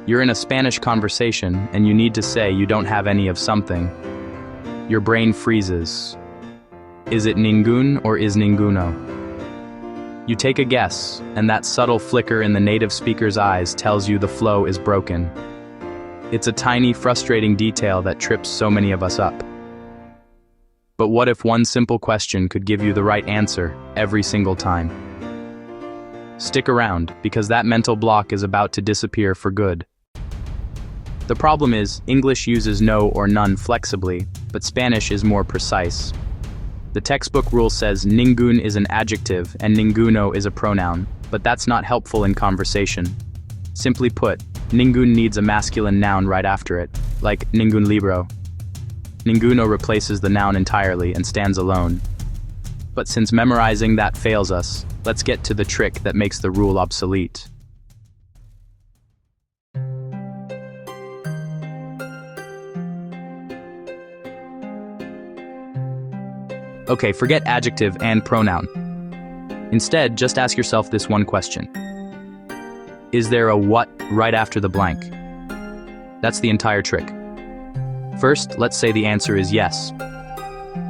You're in a Spanish conversation and you need to say you don't have any of something. Your brain freezes. Is it ningún or is ninguno? You take a guess, and that subtle flicker in the native speaker's eyes tells you the flow is broken. It's a tiny, frustrating detail that trips so many of us up. But what if one simple question could give you the right answer every single time? Stick around, because that mental block is about to disappear for good. The problem is, English uses no or none flexibly, but Spanish is more precise. The textbook rule says ningún is an adjective and ninguno is a pronoun, but that's not helpful in conversation. Simply put, ningún needs a masculine noun right after it, like ningún libro. Ninguno replaces the noun entirely and stands alone. But since memorizing that fails us, let's get to the trick that makes the rule obsolete. Okay, forget adjective and pronoun. Instead, just ask yourself this one question. Is there a what right after the blank? That's the entire trick. First, let's say the answer is yes.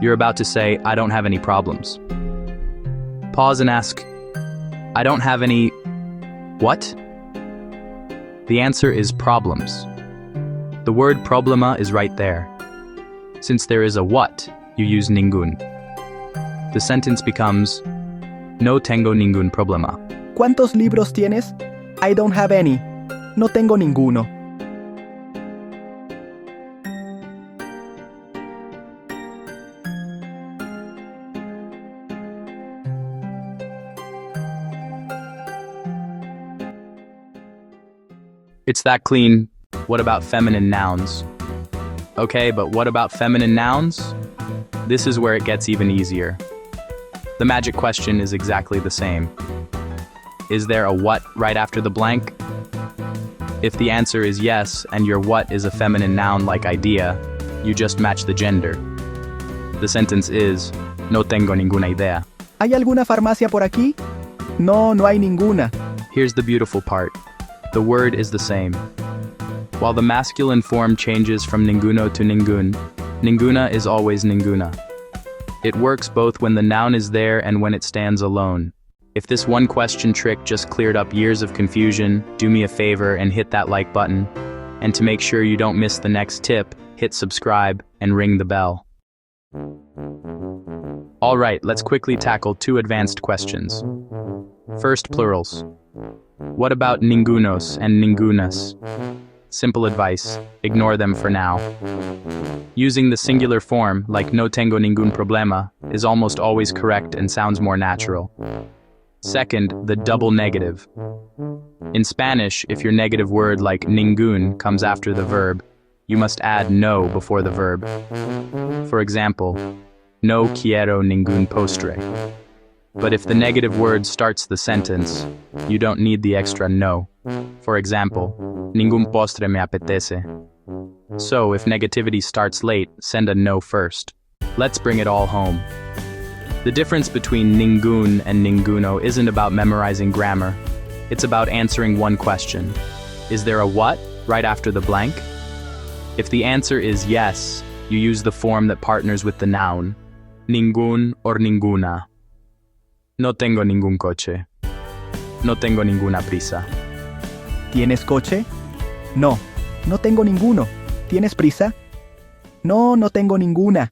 You're about to say, I don't have any problems. Pause and ask, I don't have any what? The answer is problems. The word problema is right there. Since there is a what, you use ningún. The sentence becomes, no tengo ningún problema. ¿Cuántos libros tienes? I don't have any. No tengo ninguno. It's that clean. What about feminine nouns? Okay, but what about feminine nouns? This is where it gets even easier. The magic question is exactly the same. Is there a what right after the blank? If the answer is yes, and your what is a feminine noun like idea, you just match the gender. The sentence is, no tengo ninguna idea. ¿Hay alguna farmacia por aquí? No, no hay ninguna. Here's the beautiful part. The word is the same. While the masculine form changes from ninguno to ningún, ninguna is always ninguna. It works both when the noun is there and when it stands alone. If this one question trick just cleared up years of confusion, do me a favor and hit that like button. And to make sure you don't miss the next tip, hit subscribe and ring the bell. Alright, let's quickly tackle two advanced questions. First, plurals. What about ningunos and ningunas? Simple advice, ignore them for now. Using the singular form, like no tengo ningún problema, is almost always correct and sounds more natural. Second, the double negative. In Spanish, if your negative word like ningún comes after the verb, you must add no before the verb. For example, no quiero ningún postre. But if the negative word starts the sentence, you don't need the extra no. For example, ningún postre me apetece. So if negativity starts late, send a no first. Let's bring it all home. The difference between ningún and ninguno isn't about memorizing grammar. It's about answering one question. Is there a what right after the blank? If the answer is yes, you use the form that partners with the noun, ningún or ninguna. No tengo ningún coche. No tengo ninguna prisa. ¿Tienes coche? No, no tengo ninguno. ¿Tienes prisa? No, no tengo ninguna.